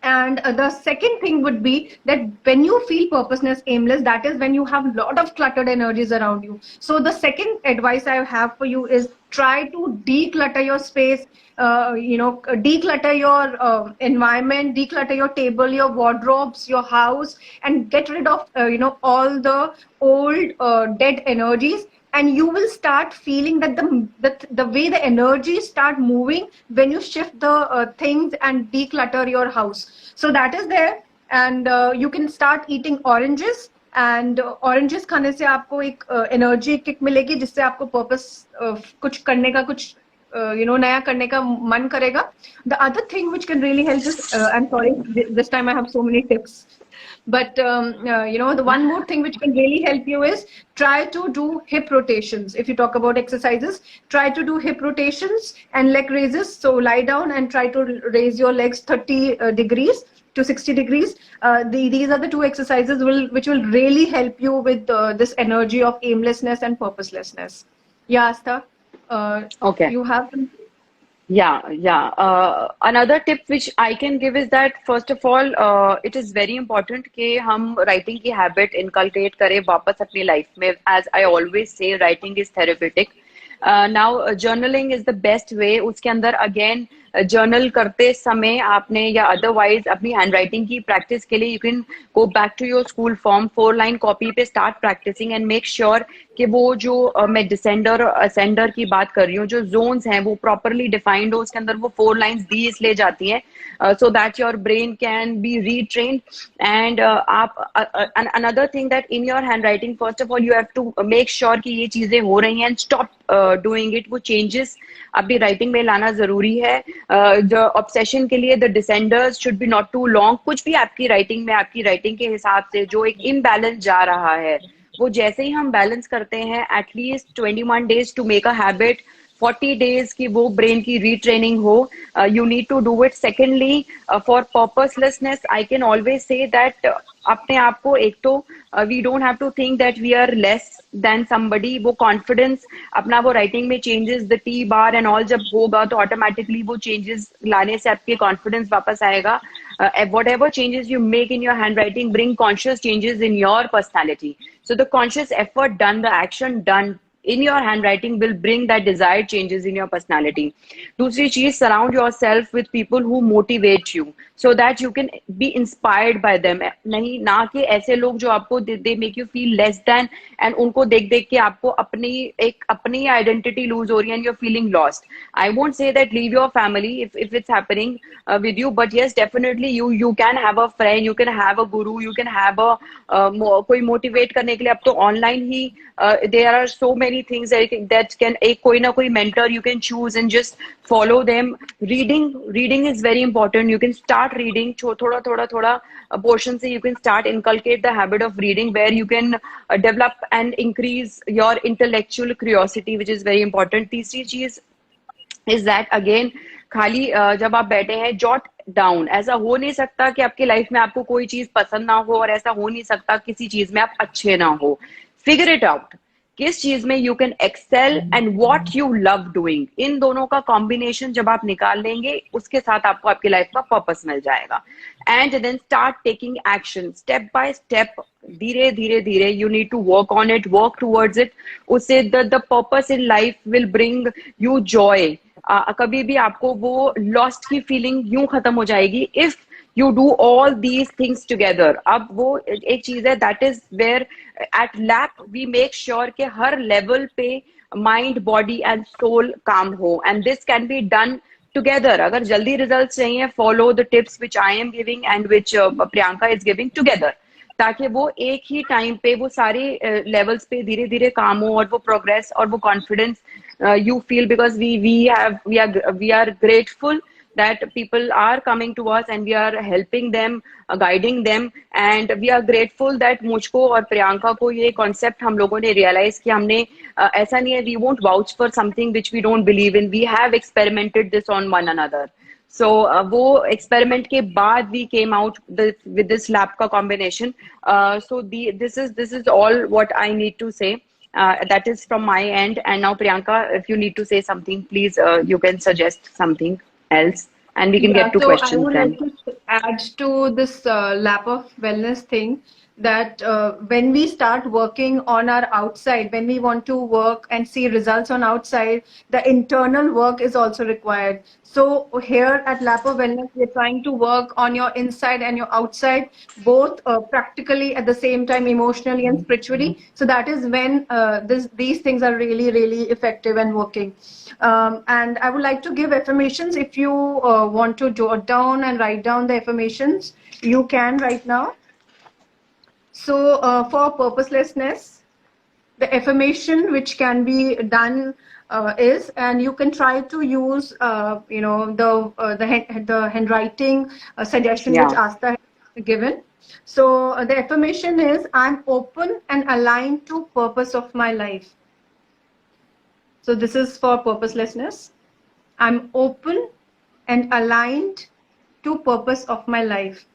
And the second thing would be that when you feel purposeless, aimless, that is when you have a lot of cluttered energies around you. So the second advice I have for you is try to declutter your space, declutter your environment, declutter your table, your wardrobes, your house, and get rid of all the old dead energies. And you will start feeling that the way the energy start moving when you shift the things and declutter your house. So that is there. And you can start eating oranges. And oranges खाने से आपको एक energy kick मिलेगी, जिससे आपको purpose कुछ करने का, कुछ नया करने का मन करेगा. The other thing which can really help is, I'm sorry, this time I have so many tips. But the one more thing which can really help you is try to do hip rotations. If you talk about exercises, try to do hip rotations and leg raises. So lie down and try to raise your legs 30 degrees to 60 degrees. These are the two exercises which will really help you with this energy of aimlessness and purposelessness. Yeah, Astha. Okay. You have. Yeah. Another tip which I can give is that first of all, it is very important कि हम writing की habit inculcate करें वापस अपनी life में. As I always say, writing is therapeutic. Now journaling is the best way. उसके अंदर again journal करते समय आपने या अदरवाइज अपनी हैंडराइटिंग की प्रैक्टिस के लिए you can go back to your school form, 4-line copy पे start practising and make sure कि वो जो मैं डिसेंडर और असेंडर की बात कर रही हूँ, जो जोन्स हैं वो प्रॉपरली डिफाइंड हो, उसके अंदर वो 4 लाइंस दी इसलिए जाती हैं so that your brain can be retrained. And another thing that in your handwriting, first of all you have to make sure कि ये चीजें हो रही हैं and stop doing it. वो changes अभी writing में लाना जरूरी है. The obsession के लिए the descenders should be not too long. कुछ भी आपकी writing में आपकी writing के हिसाब से जो एक imbalance जा रहा है, वो जैसे ही हम बैलेंस करते हैं, at least 21 days to make a habit, 40 days की वो ब्रेन की रीट्रेनिंग हो, you need to do it. Secondly, for purposelessness I can always say that अपने आप को एक तो we don't have to think that we are less than somebody. वो कॉन्फिडेंस अपना वो राइटिंग में changes, the T bar and all जब होगा तो ऑटोमेटिकली वो चेंजेस लाने से आपके कॉन्फिडेंस वापस आएगा. Whatever changes you make in your handwriting bring conscious changes in your personality. So the conscious effort done, the action done in your handwriting will bring that desired changes in your personality. दूसरी चीज, surround yourself with people who motivate you so that you can be inspired by them. नहीं ना कि ऐसे लोग जो आपको they make you feel less than, and उनको देख देख के आपको अपनी identity lose हो रही है and you're feeling lost. I won't say that leave your family if it's happening with you, but yes, definitely you can have a friend, you can have a guru, you can have a कोई motivate करने के लिए. अब तो online he there are so many things that can एक कोई ना कोई mentor you can choose and just follow them. Reading is very important. You can start reading थोड़ा portion से you can start inculcate the habit of reading, where you can develop and increase your intellectual curiosity, which is very important. तीसरी चीज is that again, खाली जब आप बैठे हैं, jot down. ऐसा हो नहीं सकता कि आपकी लाइफ में आपको कोई चीज पसंद ना हो, और ऐसा हो नहीं सकता किसी चीज में आप अच्छे ना हो. फिगर इट आउट, किस चीज में you can excel and what you love doing. इन दोनों का कॉम्बिनेशन जब आप निकाल लेंगे, उसके साथ आपको आपकी लाइफ का पर्पस मिल जाएगा. And then start taking action step by step. धीरे धीरे धीरे you need to work on it, work towards it. उससे the purpose in life will bring you joy. कभी भी आपको वो लॉस्ट की फीलिंग यूं खत्म हो जाएगी if you do all these things together. अब वो एक चीज है, that is where at LAP we make sure कि हर level पे mind, body and soul काम हो, and this can be done together. अगर जल्दी results चाहिए, follow the tips which I am giving and which Priyanka is giving together, ताकि वो एक ही टाइम पे वो सारे लेवल्स पे धीरे धीरे काम हो, और वो प्रोग्रेस और वो confidence you feel, because we are grateful that people are coming to us and we are helping them, guiding them, and we are grateful that मुझको और प्रियंका को ये concept हम लोगों ने realize कि हमने ऐसा नहीं है, we won't vouch for something which we don't believe in. We have experimented this on one another. So वो experiment के बाद we came out with this lab का combination. So this is all what I need to say. That is from my end. And now Priyanka, if you need to say something, please you can suggest something else, and we can get to so questions I would then. like to add to this lap of wellness thing, that when we start working on our outside, when we want to work and see results on outside, the internal work is also required. So here at Lap of Wellness, we're trying to work on your inside and your outside, both practically at the same time, emotionally and spiritually. So that is when these things are really, really effective and working. And I would like to give affirmations. If you want to jot down and write down the affirmations, you can right now. So for purposelessness, the affirmation which can be done is, and you can try to use the handwriting suggestion which Asta has given. So the affirmation is, I'm open and aligned to purpose of my life. So this is for purposelessness. I'm open and aligned to purpose of my life.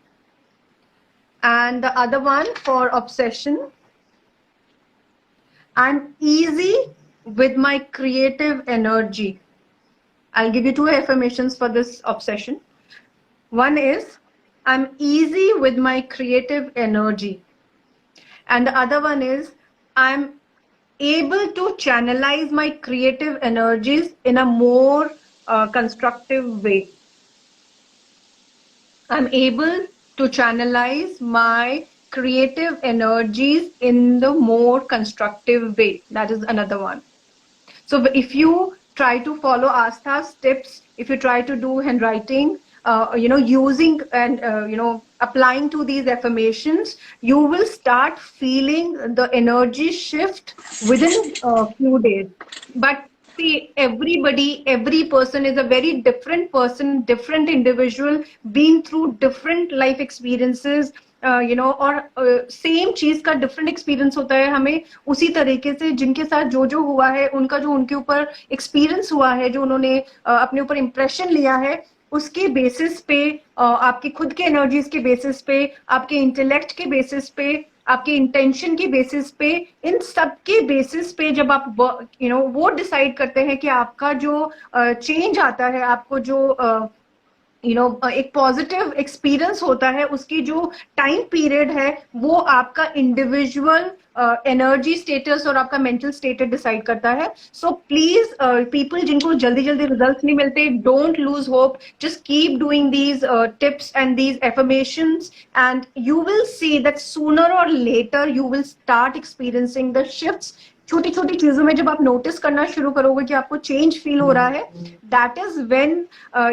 And the other one for obsession, I'm easy with my creative energy. I'll give you two affirmations for this obsession. One is, I'm easy with my creative energy. And the other one is, I'm able to channelize my creative energies in a more constructive way. I'm able to channelize my creative energies in the more constructive way. That is another one. So if you try to follow Astha's tips, if you try to do handwriting, using and, applying to these affirmations, you will start feeling the energy shift within a few days. But see, every person is a very different person, different individual, been through different life experiences, और same चीज का different experience होता है. हमें उसी तरीके से जिनके साथ जो हुआ है, उनका जो उनके ऊपर एक्सपीरियंस हुआ है, जो उन्होंने अपने ऊपर इम्प्रेशन लिया है, उसके बेसिस पे, आपकी खुद के एनर्जीज के बेसिस पे, आपके इंटेलेक्ट के बेसिस पे, आपके इंटेंशन के बेसिस पे, इन सब के बेसिस पे जब आप वो डिसाइड करते हैं कि आपका जो चेंज आता है, आपको जो एक पॉजिटिव एक्सपीरियंस होता है, उसकी जो टाइम पीरियड है वो आपका इंडिविजुअल एनर्जी स्टेटस और आपका मेंटल स्टेटस डिसाइड करता है. सो प्लीज पीपल जिनको जल्दी जल्दी रिजल्ट्स नहीं मिलते, don't lose hope, just keep doing these tips and these affirmations and you will see that sooner और later you will start experiencing the shifts. छोटी छोटी चीजों में जब आप नोटिस करना शुरू करोगे कि आपको चेंज फील हो रहा है, that is when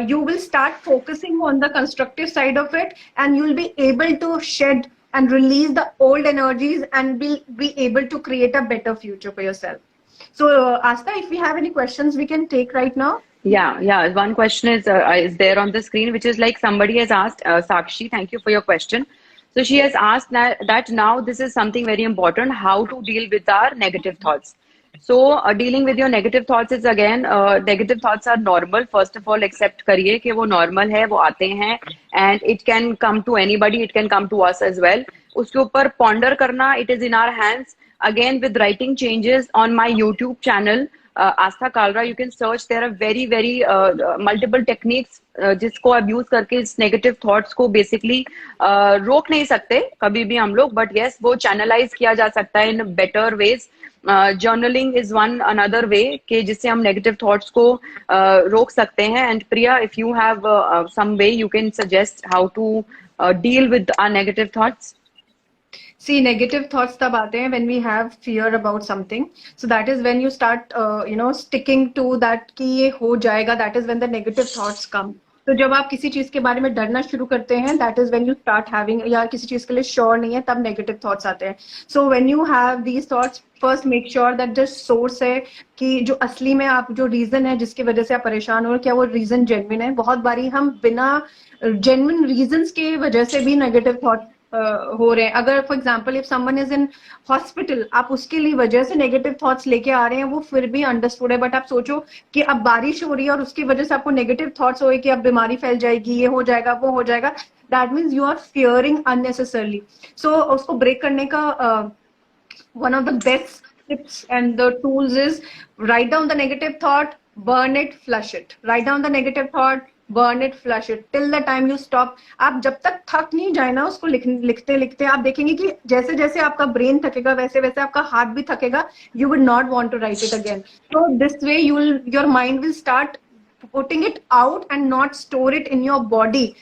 you will start focusing on the constructive side of it and you will be able to shed and release the old energies and be able to create a better future for yourself. So Astha, if we have any questions we can take right now. Yeah, one question is there on the screen, which is like somebody has asked, Sakshi, thank you for your question. So she has asked that now this is something very important, how to deal with our negative thoughts. So dealing with your negative thoughts is again, negative thoughts are normal. First of all, accept करिए कि वो normal है, वो आते हैं, and it can come to anybody, it can come to us as well. उसके ऊपर ponder करना, it is in our hands. Again, with writing changes on my YouTube channel, Astha Kalra, you can search. There are very multiple techniques जिसको आप use करके इस negative thoughts को basically रोक नहीं सकते कभी भी हम लोग, बट यस वो चैनलाइज किया जा सकता है in better ways. Journaling is one another way कि जिससे हम नेगेटिव थॉट्स को रोक सकते हैं. And Priya, if you have some way you can suggest how to deal with our negative thoughts. See, negative thoughts tab aate hain when we have fear about something. So that is when you start, sticking to that कि ये हो जाएगा. That is when the negative thoughts come. तो जब आप किसी चीज के बारे में डरना शुरू करते हैं, that is when you start having, या किसी चीज के लिए श्योर नहीं है, तब नेगेटिव थॉट्स आते हैं. So when you have these thoughts, first make sure that the source है कि जो असली में आप जो रीजन है जिसकी वजह से आप परेशान हो रहे, क्या वो रीजन जेन्युइन है. बहुत बारी हम बिना जेन्युइन रीजंस के वजह से भी नेगेटिव थॉट हो रहे हैं. अगर for example if someone is in hospital, आप उसके लिए वजह से नेगेटिव थॉट्स लेके आ रहे हैं, वो फिर भी अंडरस्टूड है. बट आप सोचो कि अब बारिश हो रही है और उसकी वजह से आपको नेगेटिव थॉट्स होए कि अब बीमारी फैल जाएगी, ये हो जाएगा, वो हो जाएगा. That means you are fearing unnecessarily. So उसको ब्रेक करने का one of the best tips and the tools is write down the negative thought, burn it, flush it. Write down the negative thought, burn it, flush it till the time you stop. आप जब तक थक नहीं जाए ना उसको लिखते लिखते आप देखेंगे कि जैसे जैसे आपका ब्रेन थकेगा वैसे वैसे आपका हाथ भी थकेगा. You would not want to write it again. So this way your mind will start putting it out and not store it in your body.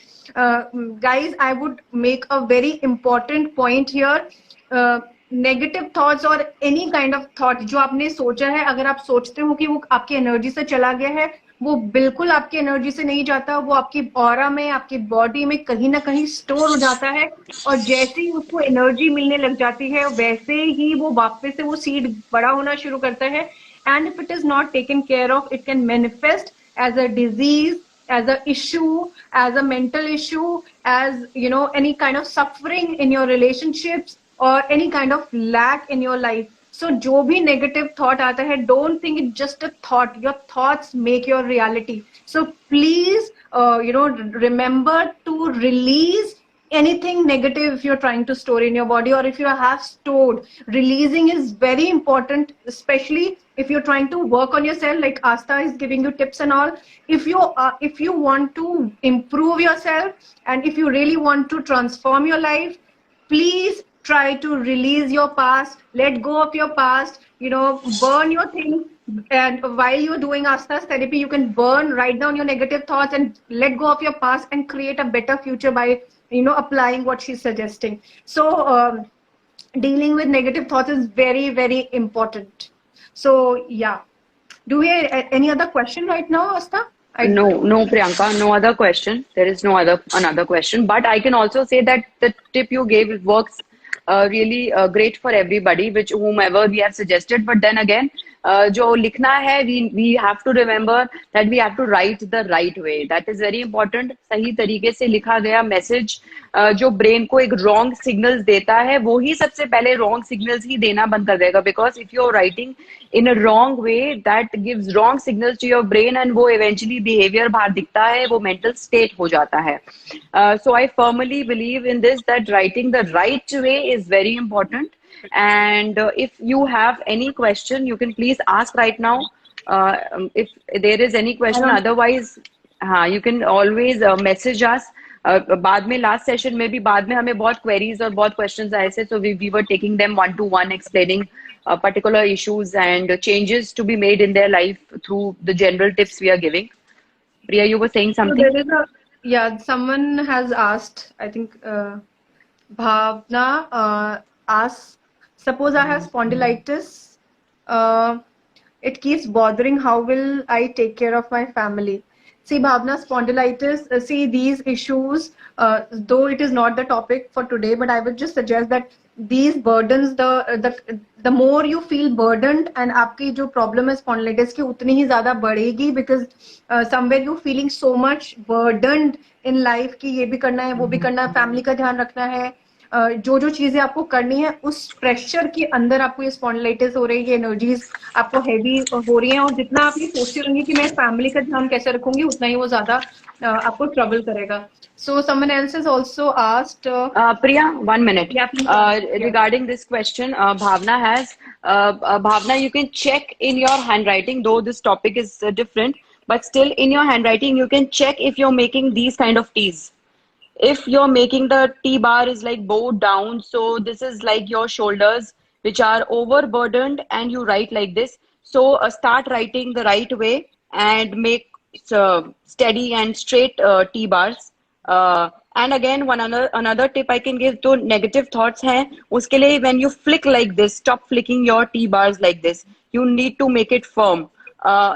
Guys, I would make a very important point here. Negative thoughts और any kind of thought जो आपने सोचा है, अगर आप सोचते हो कि वो आपकी एनर्जी से चला गया है, वो बिल्कुल आपकी एनर्जी से नहीं जाता. वो आपकी ऑरा में, आपकी बॉडी में कहीं ना कहीं स्टोर हो जाता है, और जैसे ही उसको एनर्जी मिलने लग जाती है वैसे ही वो वापस से वो सीड बड़ा होना शुरू करता है. And if it is not taken care of, it can manifest as a disease, as a issue, as a mental issue, as any kind of suffering in your relationships or any kind of lack in your life. So जो भी negative thought आता है, don't think it's just a thought. Your thoughts make your reality. So please remember to release anything negative if you're trying to store in your body, or if you have stored. Releasing is very important, especially if you're trying to work on yourself, like Astha is giving you tips and all. If you want to improve yourself and if you really want to transform your life, please try to release your past, let go of your past, burn your things. And while you're doing Astha's therapy, you can write down your negative thoughts and let go of your past and create a better future by applying what she's suggesting. So dealing with negative thoughts is very, very important. So yeah, do we any other question right now, Asta? No, Priyanka, no other question. There is no another question. But I can also say that the tip you gave works really great for everybody, which whomever we have suggested. But then again, जो लिखना है, we have to remember that we have to write the right way. That is very important. सही तरीके से लिखा गया message जो brain को एक रॉन्ग सिग्नल्स देता है, वो ही सबसे पहले रॉन्ग सिग्नल्स ही देना बंद कर देगा. Because if you are writing in a wrong way, that gives wrong signals to your brain and वो eventually behavior बाहर दिखता है, वो mental state हो जाता है. So I firmly believe in this, that writing the right way is very important. And if you have any question, you can please ask right now. If there is any question, otherwise, you can always message us. बाद में last session में भी बाद में हमें बहुत queries और बहुत questions आए थे, so we were taking them one to one, explaining particular issues and changes to be made in their life through the general tips we are giving. Priya, you were saying something? So there is someone has asked, I think Bhavna asked, suppose I have spondylitis, it keeps bothering, how will I take care of my family? See, Bhavna, spondylitis, see these issues, though it is not the topic for today, but I would just suggest that these burdens, the more you feel burdened and आपकी जो problem है spondylitis की उतनी ही ज़्यादा बढ़ेगी, because somewhere you feeling so much burdened in life कि ये भी करना है, वो भी करना है, family का ध्यान रखना है, जो जो चीजें आपको करनी है उस प्रेशर के अंदर आपको ये स्पॉन्डिलाइटिस हो रही है, एनर्जीज आपको हैवी हो रही हैं, और जितना आप ये सोचते रहेंगे कि मैं फैमिली का ध्यान कैसे रखूंगी, उतना ही वो ज्यादा आपको ट्रबल करेगा. So someone else has also asked. Priya, 1 minute. Yeah, please. Regarding this question, Bhavna has. Bhavna, you can check in your handwriting, though this topic is different, but still in your handwriting, you can check if you're making these kind of T's. If you're making the T bar is like bowed down, so this is like your shoulders, which are overburdened, and you write like this. So start writing the right way and make steady and straight T bars. And again, another tip I can give to negative thoughts hai, uske liye when you flick like this, stop flicking your T bars like this. You need to make it firm.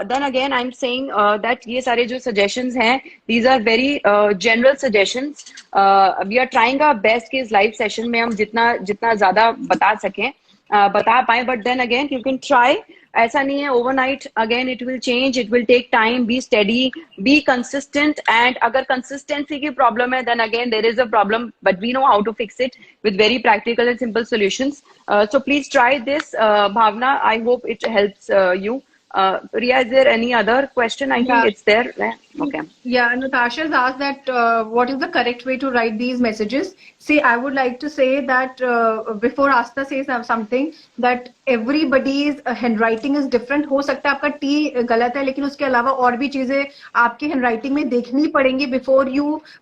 Then again, I'm saying that ये सारे जो suggestions हैं, these are very general suggestions. We are trying our best कि इस live session में हम जितना ज़्यादा बता सकें, बता पाएं. But then again, you can try. ऐसा नहीं है overnight. Again, it will change. It will take time. Be steady. Be consistent. And अगर consistency की problem है, then again there is a problem. But we know how to fix it with very practical and simple solutions. So please try this, Bhavna. I hope it helps you. Riya, is there any other question? I think it's there. Okay. Yeah, Natasha has asked that what is the correct way to write these messages? See, I would like to say that before Asta says something, that everybody's handwriting is different. हो सकता है आपका T गलत है, लेकिन उसके अलावा और भी चीजें आपके handwriting में देखनी पड़ेंगी before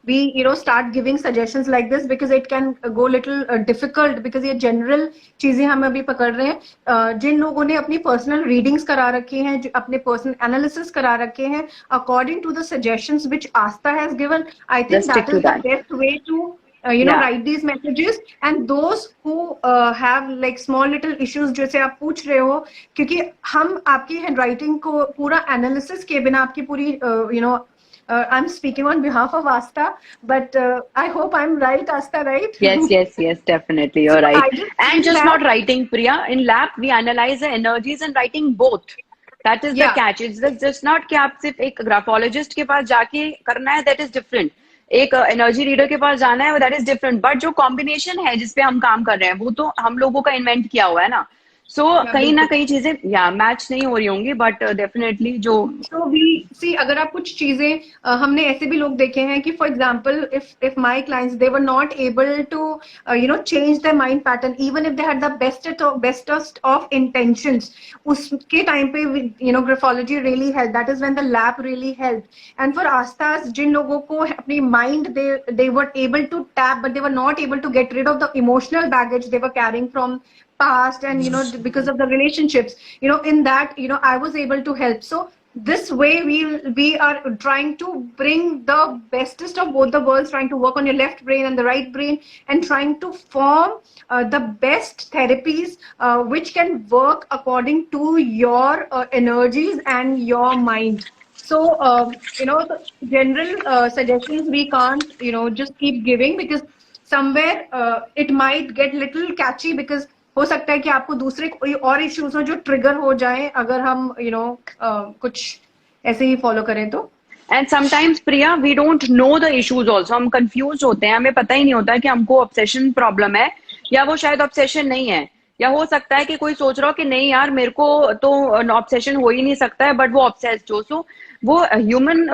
we start giving suggestions like this, because it can go little difficult, because ये general चीजें हम अभी पकड़ रहे हैं. जिन लोगों ने अपनी personal readings करा रखी हैं, अपने personal analysis करा रखे हैं, according to the suggestions which Asta has given, I think that is the best way to write these messages. And those who have like small little issues जैसे आप पूछ रहे हो, क्योंकि हम आपकी handwriting को पूरा analysis के बिना आपकी पूरी I'm speaking on behalf of Asta, but I hope I'm right, Asta, right? Yes, definitely, you're right. And just not writing, Priya. In lab, we analyze the energies and writing both. That is the catch. It's just not कि आप सिर्फ एक graphologist के पास जाके करना है, that is different. एक energy reader के पास जाना है, that is different. But जो कॉम्बिनेशन है जिसपे हम काम कर रहे हैं, वो तो हम लोगों का इन्वेंट किया हुआ है ना. So कहीं ना कहीं चीजें मैच नहीं हो रही होंगी, बट डेफिनेटली जो so we see, अगर आप कुछ चीजें हमने ऐसे भी लोग देखे हैं कि for example if my clients, they were not able to change their mind pattern even if they had the bestest of intentions, उसके टाइम पे graphology really helped. That is when the lab really helped. And for Astas, जिन लोगों को अपनी mind they were able to tap, but they were not able to get rid of the emotional baggage they were carrying from past, and because of the relationships, in that I was able to help. So this way we are trying to bring the bestest of both the worlds, trying to work on your left brain and the right brain, and trying to form the best therapies which can work according to your energies and your mind. So the general suggestions we can't just keep giving, because somewhere it might get little catchy, because हो सकता है कि आपको दूसरे कोई और issues हो जो ट्रिगर हो जाए अगर हम कुछ ऐसे ही फॉलो करें तो. And sometimes Priya we don't know the issues also. हम कंफ्यूज होते हैं, हमें पता ही नहीं होता कि हमको ऑब्सेशन प्रॉब्लम है या वो शायद ऑब्सेशन नहीं है. या हो सकता है कि कोई सोच रहा हो कि नहीं यार मेरे को तो ऑब्सेशन हो ही नहीं सकता है, बट वो ऑब्सेस्ड हो. सो वो ह्यूमन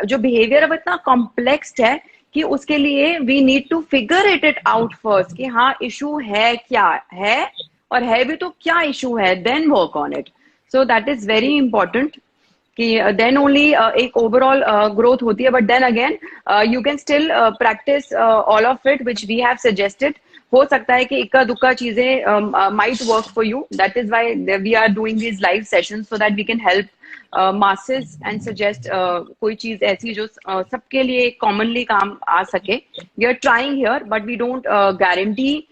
जो बिहेवियर है वो इतना कॉम्प्लेक्स्ड है कि उसके लिए we need to figure it out first कि हाँ इशू है क्या है, और है भी तो क्या इशू है, then work on it. So that is very important कि देन ओनली एक ओवरऑल ग्रोथ होती है. But then again you can still practice all of it which we have suggested. हो सकता है कि इक्का दुक्का चीजें might work for you. That is why we are doing these live sessions so that we can help masses and suggest कोई चीज ऐसी जो सबके लिए कॉमनली काम आ सके. We are trying here but we don't guarantee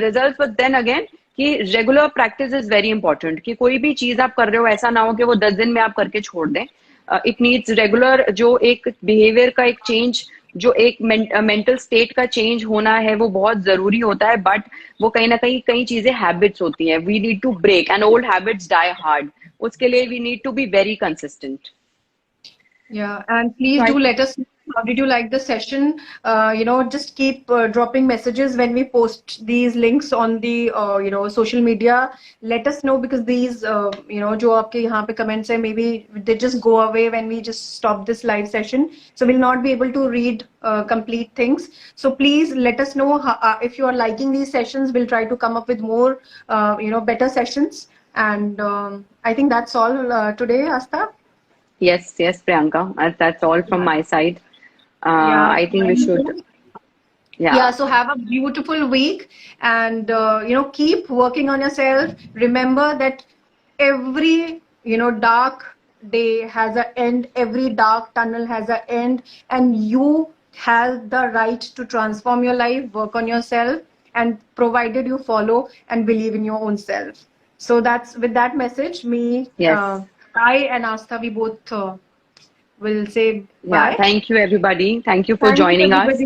results. But then again कि regular practice is very important. कि कोई भी चीज आप कर रहे हो ऐसा ना हो कि वो 10 दिन में आप करके छोड़ दें. इट नीड्स रेगुलर, जो एक बिहेवियर का एक चेंज, जो एक मेंटल स्टेट का चेंज होना है वो बहुत जरूरी होता है. बट वो कहीं ना कहीं कई चीजें हैबिट्स होती हैं. We need to break and old habits die hard. उसके लिए we need to be very consistent. Yeah, and please do let us know how did you like the session. Just keep dropping messages when we post these links on the social media. Let us know, because these जो आपके यहाँ पे comments है, maybe they just go away when we just stop this live session, so we'll not be able to read complete things. So please let us know if you are liking these sessions. We'll try to come up with more better sessions. And I think that's all today, Asta. Yes, Priyanka. That's all from my side. I think we should. Yeah. So have a beautiful week, and keep working on yourself. Remember that every dark day has an end. Every dark tunnel has an end, and you have the right to transform your life. Work on yourself, and provided you follow and believe in your own self. So that's with that message. Yes. I and Astha, we both will say bye. Yeah, thank you everybody. Thank you for joining us.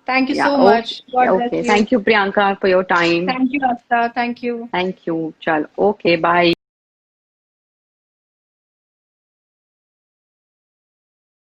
Thank you so much. God bless you. Thank you Priyanka for your time. Thank you Astha. Thank you. Thank you. Chalo. Okay, bye.